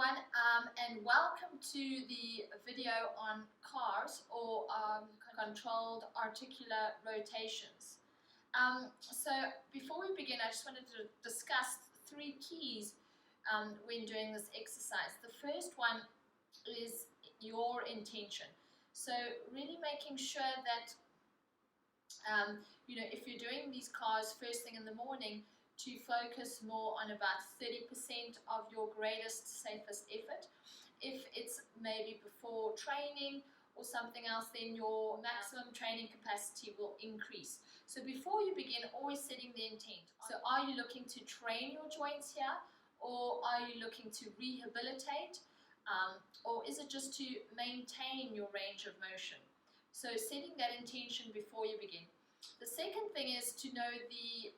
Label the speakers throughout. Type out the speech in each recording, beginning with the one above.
Speaker 1: everyone, and welcome to the video on CARs, or controlled articular rotations. So before we begin, I just wanted to discuss three keys when doing this exercise. The first one is your intention. So really making sure that if you're doing these CARs first thing in the morning, to focus more on about 30% of your greatest, safest effort. If it's maybe before training or something else, then your maximum training capacity will increase. So before you begin, always setting the intent. So are you looking to train your joints here, or are you looking to rehabilitate, or is it just to maintain your range of motion? So setting that intention before you begin. The second thing is to know the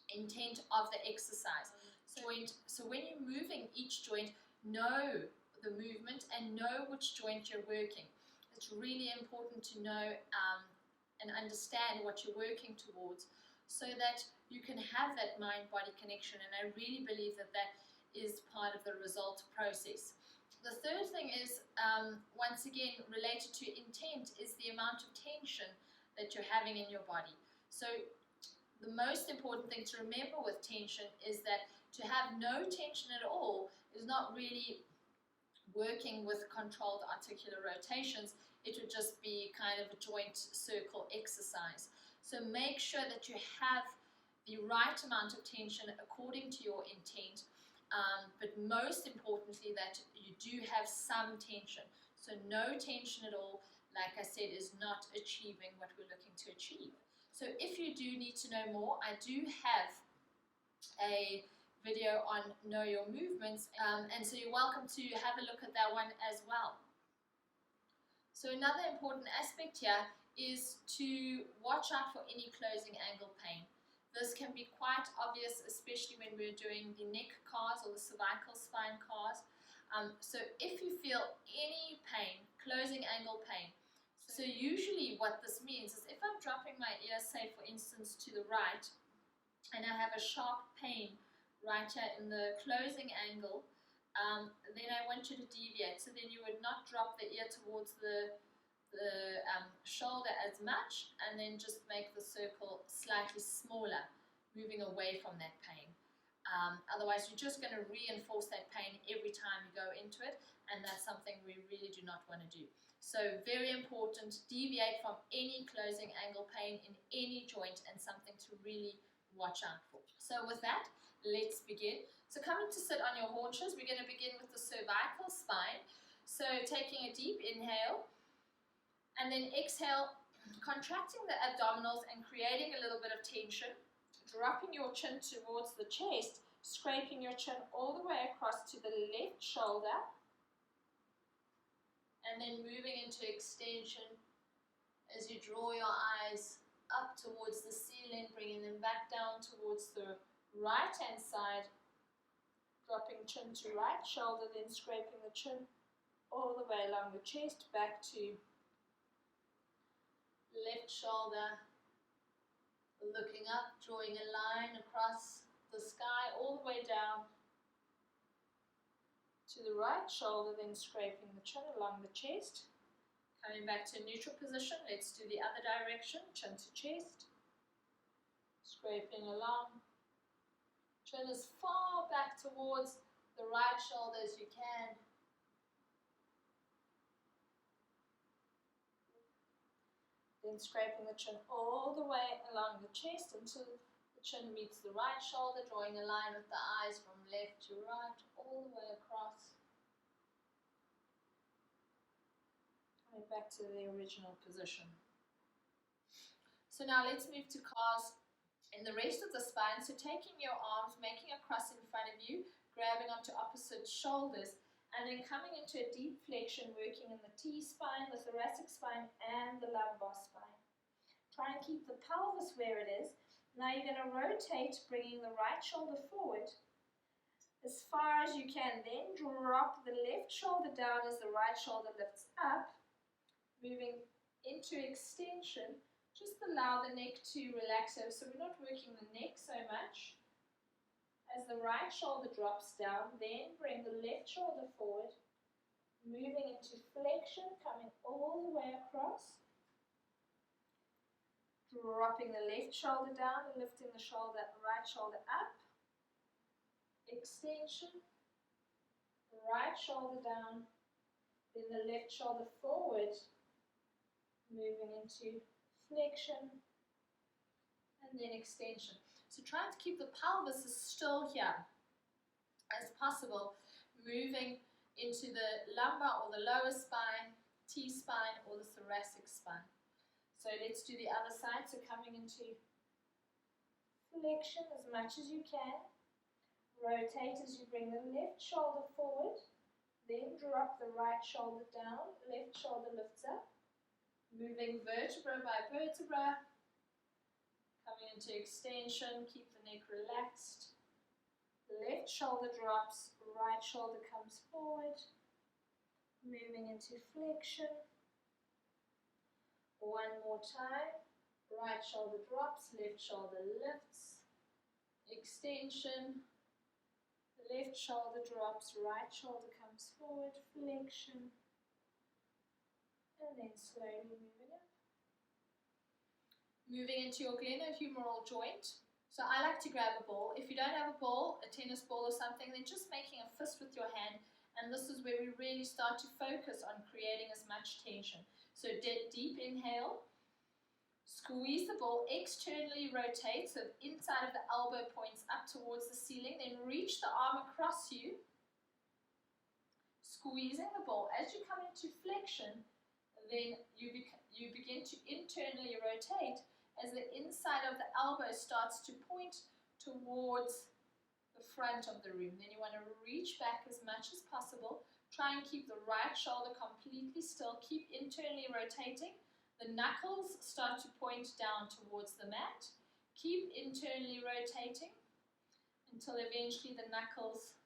Speaker 1: intent of the exercise. So when you're moving each joint, know the movement and know which joint you're working. It's really important to know and understand what you're working towards, so that you can have that mind-body connection, and I really believe that that is part of the result process. The third thing is, once again, related to intent, is the amount of tension that you're having in your body. So the most important thing to remember with tension is that to have no tension at all is not really working with controlled articular rotations. It would just be kind of a joint circle exercise. So make sure that you have the right amount of tension according to your intent, but most importantly that you do have some tension. So no tension at all, like I said, is not achieving what we're looking to achieve. So if you do need to know more, I do have a video on Know Your Movements, and so you're welcome to have a look at that one as well. So another important aspect here is to watch out for any closing angle pain. This can be quite obvious, especially when we're doing the neck CARs or the cervical spine CARs. So if you feel any pain, closing angle pain, so usually what this means is if I'm dropping my ear, say for instance to the right, and I have a sharp pain right here in the closing angle, then I want you to deviate. So then you would not drop the ear towards the shoulder as much, and then just make the circle slightly smaller, moving away from that pain. Otherwise you're just going to reinforce that pain every time you go into it, and that's something we really do not want to do. So very important, deviate from any closing angle pain in any joint, and something to really watch out for. So with that, let's begin. So coming to sit on your haunches, we're going to begin with the cervical spine. So taking a deep inhale, and then exhale, contracting the abdominals and creating a little bit of tension, dropping your chin towards the chest, scraping your chin all the way across to the left shoulder, and then moving into extension as you draw your eyes up towards the ceiling, bringing them back down towards the right hand side, dropping chin to right shoulder, then scraping the chin all the way along the chest, back to left shoulder, looking up, drawing a line across the sky all the way down to the right shoulder, then scraping the chin along the chest. Coming back to neutral position, let's do the other direction, chin to chest, scraping along, chin as far back towards the right shoulder as you can. Then scraping the chin all the way along the chest until the chin meets the right shoulder, drawing a line with the eyes from left to right, all the way across. Coming back to the original position. So now let's move to CARs in the rest of the spine. So taking your arms, making a cross in front of you, grabbing onto opposite shoulders, and then coming into a deep flexion, working in the T-spine, the thoracic spine, and the lumbar spine. Try and keep the pelvis where it is. Now you're going to rotate, bringing the right shoulder forward as far as you can. Then drop the left shoulder down as the right shoulder lifts up, moving into extension. Just allow the neck to relax over, so we're not working the neck so much. As the right shoulder drops down, then bring the left left shoulder forward, moving into flexion, coming all the way across, dropping the left shoulder down, lifting the right shoulder up, extension, right shoulder down, then the left shoulder forward, moving into flexion, and then extension. So trying to keep the pelvis as still here as possible, moving into the lumbar or the lower spine, T-spine or the thoracic spine. So let's do the other side. So coming into flexion as much as you can. Rotate as you bring the left shoulder forward. Then drop the right shoulder down. Left shoulder lifts up. Moving vertebra by vertebra. Coming into extension. Keep the neck relaxed. Left shoulder drops. Right shoulder comes forward. Moving into flexion. One more time. Right shoulder drops, left shoulder lifts. Extension. Left shoulder drops, right shoulder comes forward, flexion. And then slowly moving up. Moving into your glenohumeral joint. So I like to grab a ball. If you don't have a ball, a tennis ball or something, then just making a fist with your hand. And this is where we really start to focus on creating as much tension. So deep inhale, squeeze the ball, externally rotate, so the inside of the elbow points up towards the ceiling, then reach the arm across you, squeezing the ball. As you come into flexion, then you begin to internally rotate as the inside of the elbow starts to point towards the front of the room. Then you want to reach back as much as possible. Try and keep the right shoulder completely still. Keep internally rotating. The knuckles start to point down towards the mat. Keep internally rotating until eventually the knuckles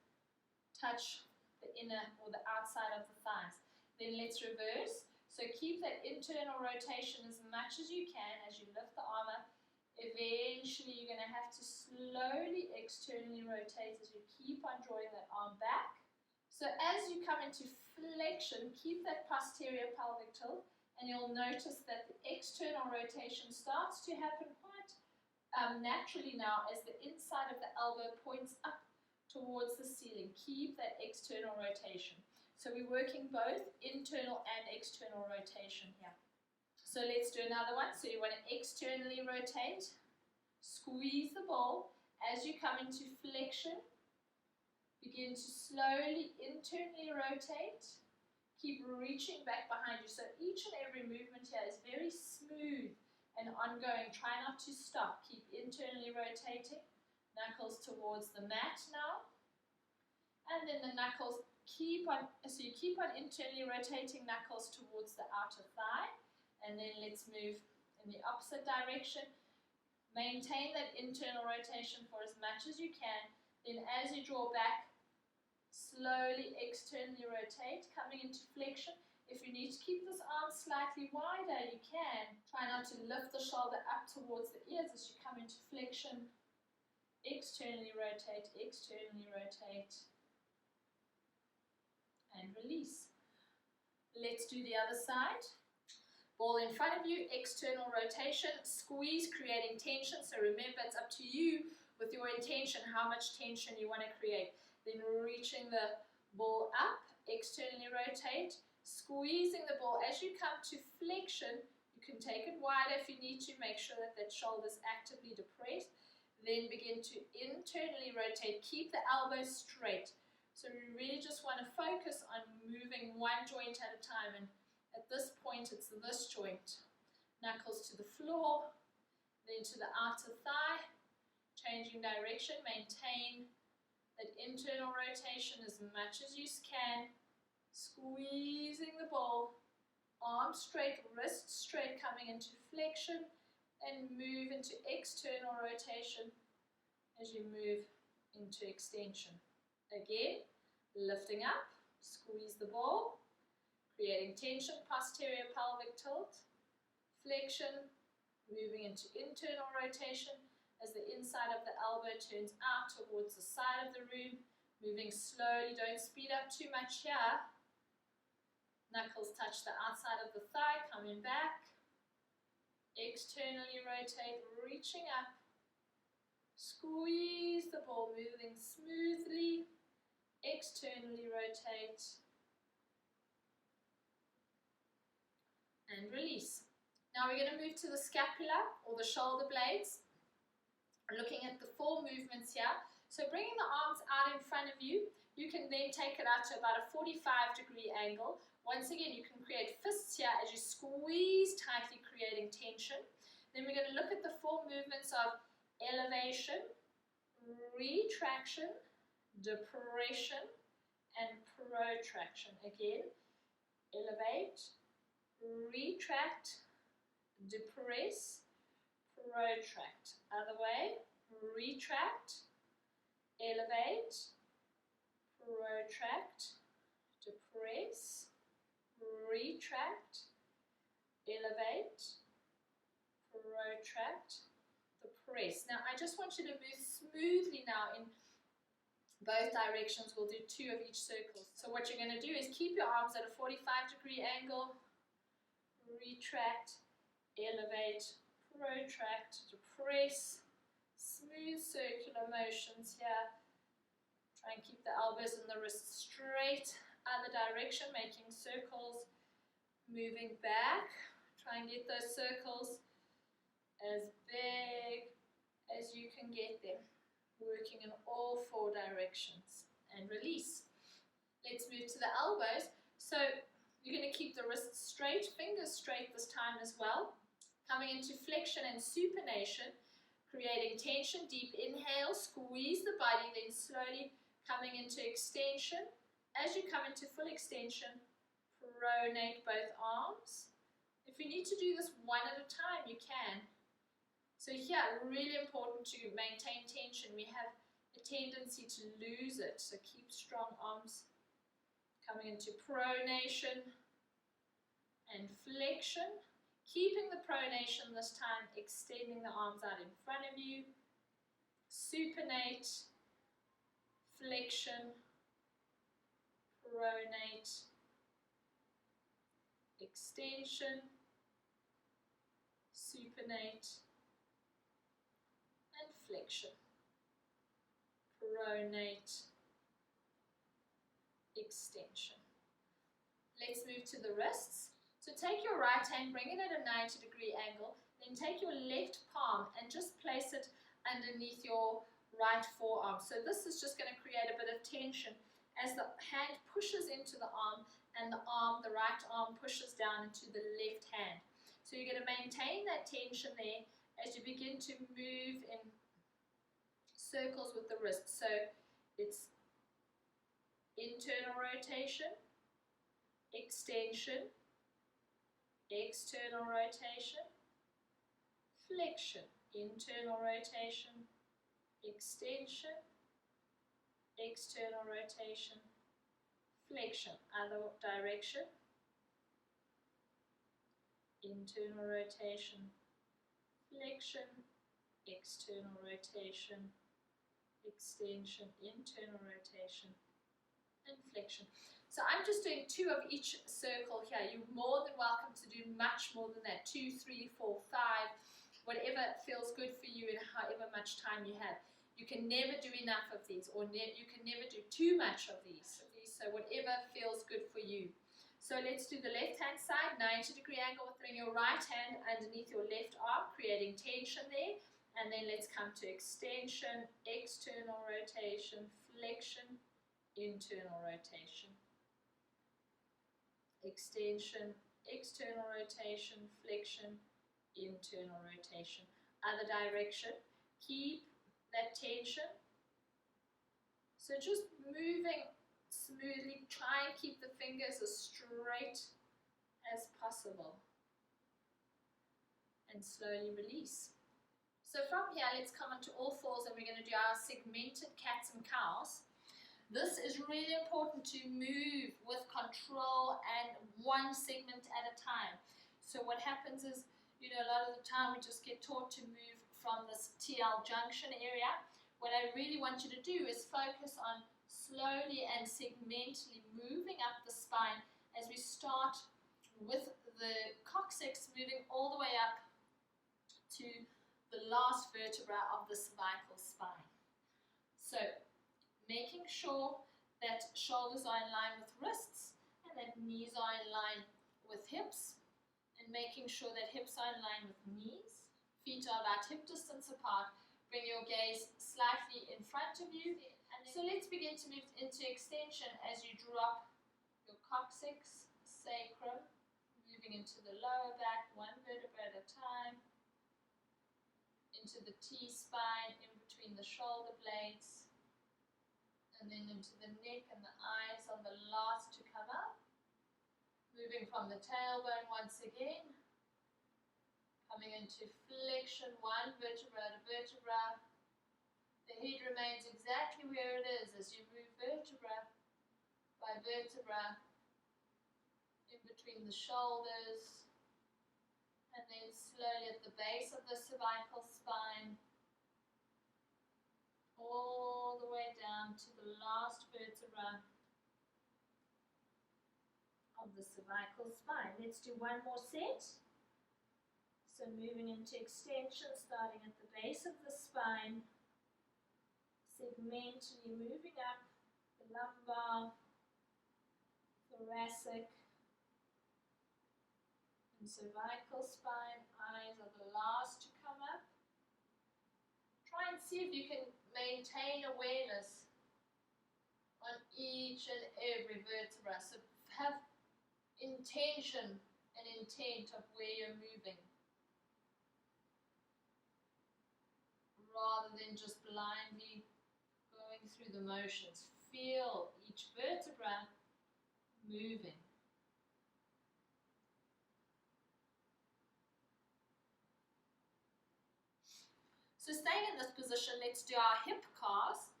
Speaker 1: touch the inner or the outside of the thighs. Then let's reverse. So keep that internal rotation as much as you can as you lift the arm up. Eventually you're going to have to slowly externally rotate as you keep on drawing that arm back. So as you come into flexion, keep that posterior pelvic tilt, and you'll notice that the external rotation starts to happen quite naturally now as the inside of the elbow points up towards the ceiling. Keep that external rotation. So we're working both internal and external rotation here. So let's do another one. So you want to externally rotate, squeeze the ball. As you come into flexion, begin to slowly internally rotate. Keep reaching back behind you. So each and every movement here is very smooth and ongoing. Try not to stop. Keep internally rotating. Knuckles towards the mat now. And then the knuckles keep on, so you keep on internally rotating, knuckles towards the outer thigh. And then let's move in the opposite direction. Maintain that internal rotation for as much as you can. Then as you draw back, slowly externally rotate, coming into flexion. If you need to keep this arm slightly wider, you can. Try not to lift the shoulder up towards the ears as you come into flexion. Externally rotate, and release. Let's do the other side. Ball in front of you, external rotation, squeeze, creating tension. So remember, it's up to you with your intention, how much tension you want to create. Then reaching the ball up, externally rotate, squeezing the ball. As you come to flexion, you can take it wider if you need to. Make sure that that shoulder is actively depressed. Then begin to internally rotate. Keep the elbows straight. So we really just want to focus on moving one joint at a time. And at this point, it's this joint. Knuckles to the floor, then to the outer thigh. Changing direction, maintain that internal rotation as much as you can. Squeezing the ball. Arm straight, wrist straight, coming into flexion. And move into external rotation as you move into extension. Again, lifting up, squeeze the ball, creating tension, posterior pelvic tilt, flexion, moving into internal rotation as the inside of the elbow turns out towards the side of the room, Moving slowly, don't speed up too much here. Knuckles touch the outside of the thigh, coming back. Externally rotate, reaching up. Squeeze the ball, moving smoothly. Externally rotate. And release. Now we're going to move to the scapula or the shoulder blades. Looking at the 4 movements here. So bringing the arms out in front of you, you can then take it out to about a 45-degree angle. Once again, you can create fists here as you squeeze tightly, creating tension. Then we're going to look at the 4 movements of elevation, retraction, depression, and protraction. Again, elevate, retract, depress, protract. Other way, retract, elevate, protract, depress, retract, elevate, protract, depress. Now I just want you to move smoothly now in both directions. We'll do 2 of each circle. So what you're going to do is keep your arms at a 45-degree angle, retract, elevate, protract, depress, smooth circular motions here. Try and keep the elbows and the wrists straight. Other direction, making circles, moving back. Try and get those circles as big as you can get them. Working in all 4 directions. And release. Let's move to the elbows. So you're going to keep the wrists straight, fingers straight this time as well. Coming into flexion and supination, creating tension, deep inhale, squeeze the body, then slowly coming into extension. As you come into full extension, pronate both arms. If you need to do this one at a time, you can. So here, really important to maintain tension. We have a tendency to lose it, so keep strong arms. Coming into pronation and flexion. Keeping the pronation this time, extending the arms out in front of you. Supinate, flexion, pronate, extension, supinate, and flexion. Pronate, extension. Let's move to the wrists. So take your right hand, bring it at a 90-degree angle, then take your left palm and just place it underneath your right forearm. So this is just going to create a bit of tension as the hand pushes into the arm and the right arm pushes down into the left hand. So you're going to maintain that tension there as you begin to move in circles with the wrist. So it's internal rotation, extension, external rotation, flexion, internal rotation, extension, external rotation, flexion, other direction, internal rotation, flexion, external rotation, extension, internal rotation, and flexion. So I'm just doing 2 of each circle here. You're more than welcome to do much more than that. 2, 3, 4, 5, whatever feels good for you and however much time you have. You can never do enough of these, or you can never do too much of these. So whatever feels good for you. So let's do the left hand side, 90-degree angle. Bring your right hand underneath your left arm, creating tension there. And then let's come to extension, external rotation, flexion, internal rotation. Extension, external rotation, flexion, internal rotation. Other direction, keep that tension. So just moving smoothly, try and keep the fingers as straight as possible. And slowly release. So from here, let's come onto all fours and we're going to do our segmented cats and cows. This is really important to move with control and one segment at a time. So what happens is, a lot of the time we just get taught to move from this TL junction area. What I really want you to do is focus on slowly and segmentally moving up the spine as we start with the coccyx moving all the way up to the last vertebra of the cervical spine. So, making sure that shoulders are in line with wrists and that knees are in line with hips, and making sure that hips are in line with knees. Feet are about hip distance apart. Bring your gaze slightly in front of you. So let's begin to move into extension as you drop your coccyx, sacrum, moving into the lower back, one vertebra at a time, into the T-spine, in between the shoulder blades, and then into the neck, and the eyes are the last to come up. Moving from the tailbone once again, coming into flexion, one vertebra to vertebra. The head remains exactly where it is as you move vertebra by vertebra in between the shoulders, and then slowly at the base of the cervical spine, all the way down to the last vertebra of the cervical spine. Let's do one more set. So moving into extension, starting at the base of the spine, segmentally moving up the lumbar, thoracic, and cervical spine. Eyes are the last to come up. Try and see if you can maintain awareness on each and every vertebra. So have intention and intent of where you're moving, rather than just blindly going through the motions. Feel each vertebra moving. So staying in this position, let's do our hip cars.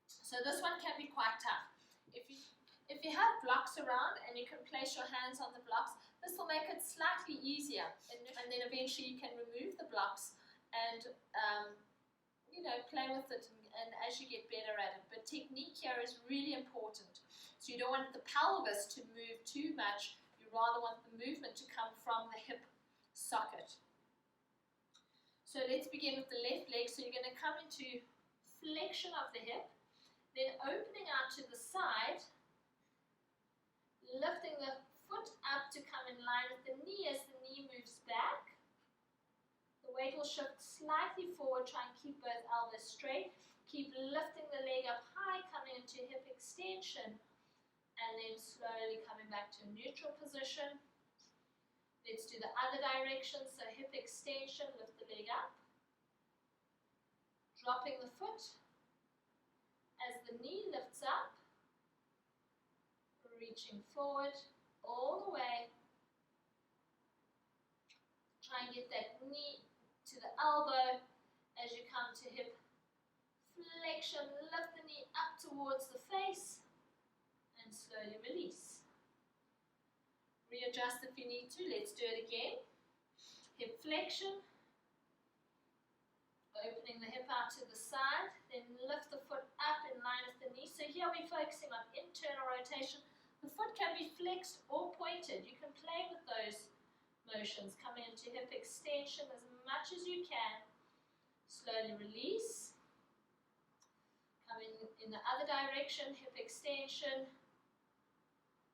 Speaker 1: So this one can be quite tough. If you have blocks around and you can place your hands on the blocks, this will make it slightly easier. And then eventually you can remove the blocks and play with it and as you get better at it. But technique here is really important. So you don't want the pelvis to move too much. You rather want the movement to come from the hip socket. So let's begin with the left leg. So you're going to come into flexion of the hip, then opening out to the side, lifting the foot up to come in line with the knee as the knee moves back. The weight will shift slightly forward. Try and keep both elbows straight. Keep lifting the leg up high, coming into hip extension, and then slowly coming back to a neutral position. Let's do the other direction. So hip extension, lift the leg up. Dropping the foot as the knee lifts up. Reaching forward all the way. Try and get that knee to the elbow as you come to hip flexion. Lift the knee up towards the face and slowly release. Readjust if you need to. Let's do it again. Hip flexion. Opening the hip out to the side. Then lift the foot up in line with the knee. So here we're focusing on internal rotation. The foot can be flexed or pointed. You can play with those motions. Coming into hip extension as much as you can. Slowly release. Coming in the other direction, hip extension.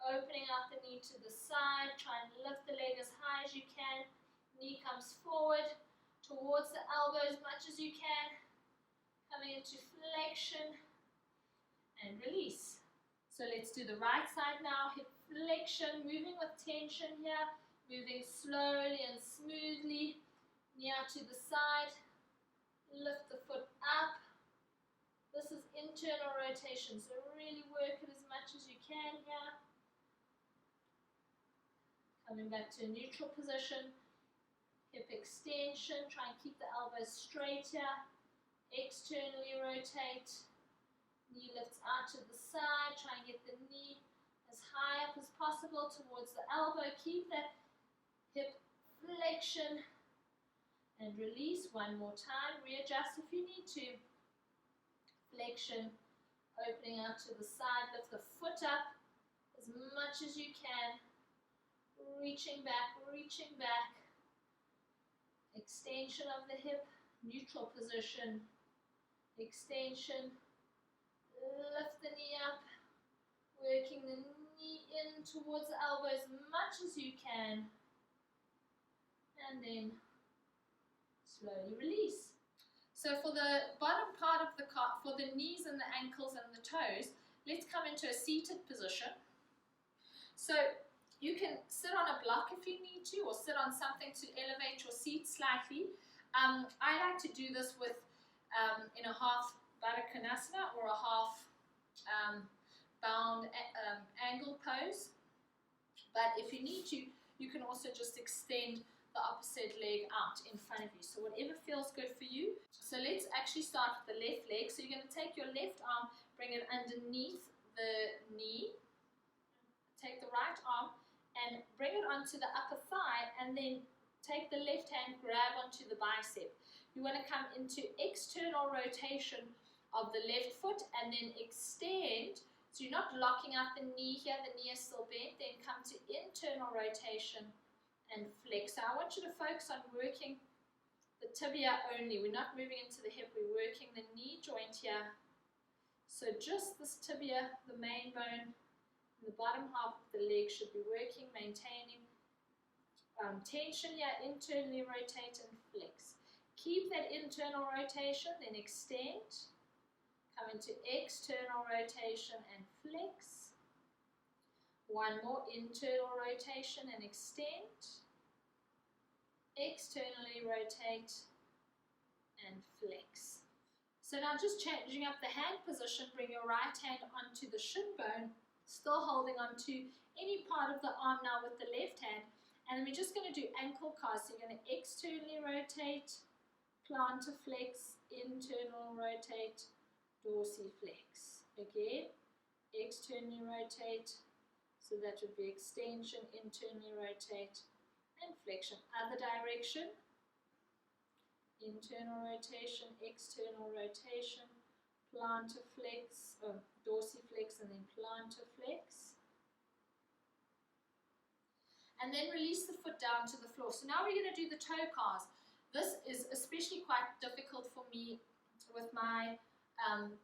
Speaker 1: Opening out the knee to the side. Try and lift the leg as high as you can. Knee comes forward towards the elbow as much as you can. Coming into flexion and release. So let's do the right side now. Hip flexion, moving with tension here. Moving slowly and smoothly. Knee out to the side. Lift the foot up. This is internal rotation, so really work it as much as you can here. Coming back to a neutral position. Hip extension. Try and keep the elbows straight here. Externally rotate. Knee lifts out to the side. Try and get the knee as high up as possible towards the elbow. Keep that hip flexion and release. One more time. Readjust if you need to. Flexion. Opening out to the side, lift the foot up as much as you can. Reaching back, extension of the hip, neutral position, extension, lift the knee up, working the knee in towards the elbow as much as you can, and then slowly release. So for the bottom part of the calf, for the knees and the ankles and the toes, let's come into a seated position. So you can sit on a block if you need to, or sit on something to elevate your seat slightly. I like to do this with in a half Baddha Konasana or a half bound angle pose. But if you need to, you can also just extend the opposite leg out in front of you. So whatever feels good for you. So let's actually start with the left leg. So you're going to take your left arm, bring it underneath the knee. Take the right arm and bring it onto the upper thigh, and then take the left hand, grab onto the bicep. You want to come into external rotation of the left foot and then extend. So you're not locking out the knee here, the knee is still bent. Then come to internal rotation and flex. So I want you to focus on working the tibia only. We're not moving into the hip, we're working the knee joint here. So just this tibia, the main bone, the bottom half of the leg should be working, maintaining tension here, internally rotate and flex. Keep that internal rotation, then extend. Come into external rotation and flex. One more, internal rotation and extend. Externally rotate and flex. So now just changing up the hand position, bring your right hand onto the shin bone, still holding on to any part of the arm now with the left hand. And then we're just going to do ankle cast. So you're going to externally rotate, plantar flex, internal rotate, dorsiflex. Again, externally rotate. So that would be extension, internally rotate, and flexion. Other direction, internal rotation, external rotation, plantar flex, dorsiflex, and then plantar flex. And then release the foot down to the floor. So now we're going to do the toe cast. This is especially quite difficult for me with my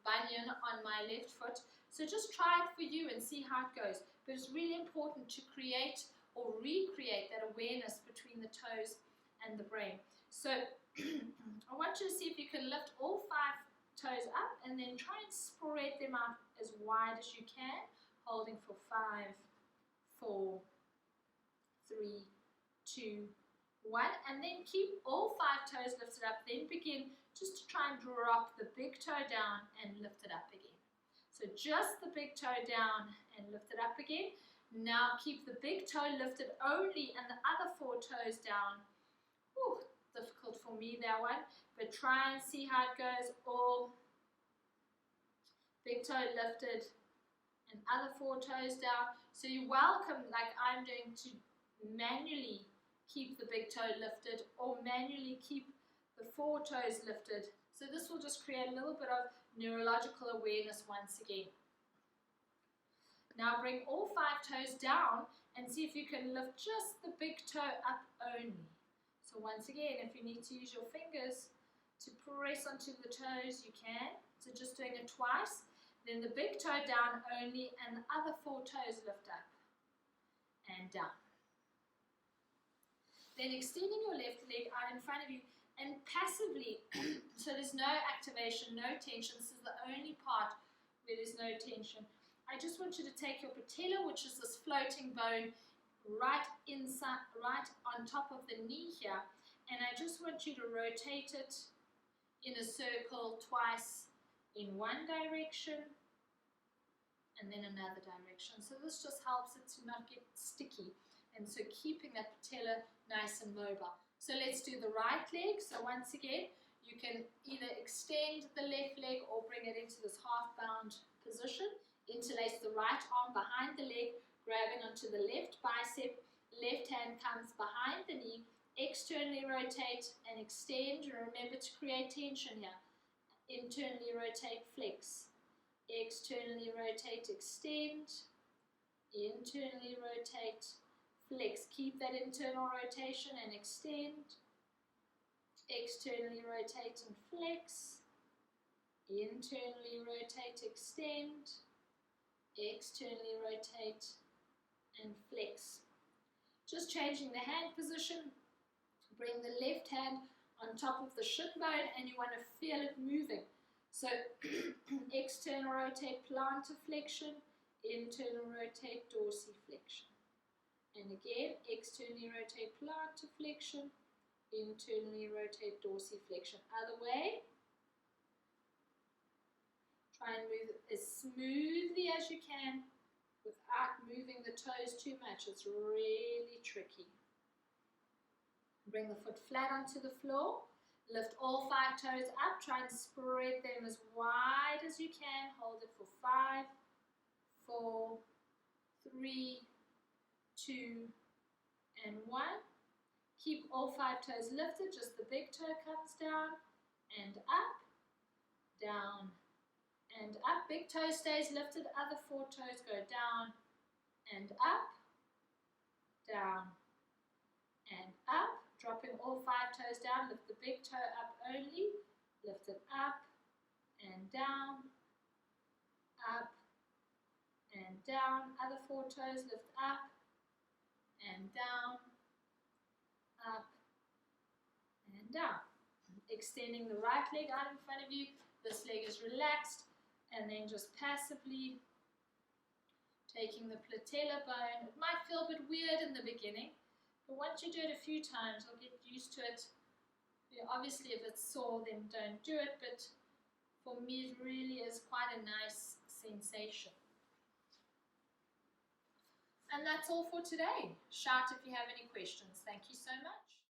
Speaker 1: bunion on my left foot. So just try it for you and see how it goes. But it's really important to create or recreate that awareness between the toes and the brain. So I want you to see if you can lift all 5 toes up and then try and spread them out as wide as you can, holding for 5, 4, 3, 2, 1, and then keep all 5 toes lifted up. Then begin just to try and drop the big toe down and lift it up again. So just the big toe down and lift it up again. Now keep the big toe lifted only and the other 4 toes down. Whew, difficult for me that one, but try and see how it goes. All big toe lifted and other 4 toes down. So you're welcome, like I'm doing, to manually keep the big toe lifted or manually keep the 4 toes lifted. So this will just create a little bit of neurological awareness once again. Now bring all 5 toes down and see if you can lift just the big toe up only. So once again, if you need to use your fingers to press onto the toes, you can. So just doing it twice. Then the big toe down only and the other 4 toes lift up and down. Then extending your left leg out in front of you and passively, so there's no activation, no tension. This is the only part where there's no tension. I just want you to take your patella, which is this floating bone, right inside, right on top of the knee here, and I just want you to rotate it in a circle twice in one direction and then another direction. So this just helps it to not get sticky, and so keeping that patella nice and mobile. So let's do the right leg. So once again, you can either extend the left leg or bring it into this half bound position. Interlace the right arm behind the leg, grabbing onto the left bicep, left hand comes behind the knee, externally rotate and extend. Remember to create tension here. Internally rotate, flex. externally rotate, extend, internally rotate, flex. Keep that internal rotation and extend, externally rotate and flex, internally rotate, extend, externally rotate and flex. Just changing the hand position. Bring the left hand on top of the shin bone and you want to feel it moving. So external rotate, plantar flexion, internal rotate, dorsiflexion. And again, externally rotate, plantar flexion, internally rotate, dorsiflexion. Other way. Try and move as smoothly as you can without moving the toes too much. It's really tricky. Bring the foot flat onto the floor. Lift all 5 toes up. Try and spread them as wide as you can. Hold it for 5, 4, 3, 2, and 1. Keep all 5 toes lifted. Just the big toe comes down and up, down, and up. Big toe stays lifted. Other 4 toes go down and up, down, and up. Dropping all 5 toes down, lift the big toe up only, lift it up and down, up and down. Other 4 toes lift up and down, up and down. Extending the right leg out in front of you, this leg is relaxed, and then just passively taking the patella bone. It might feel a bit weird in the beginning, but once you do it a few times, you'll get used to it. Obviously, if it's sore, then don't do it, but for me, it really is quite a nice sensation. And that's all for today. Shout if you have any questions. Thank you so much.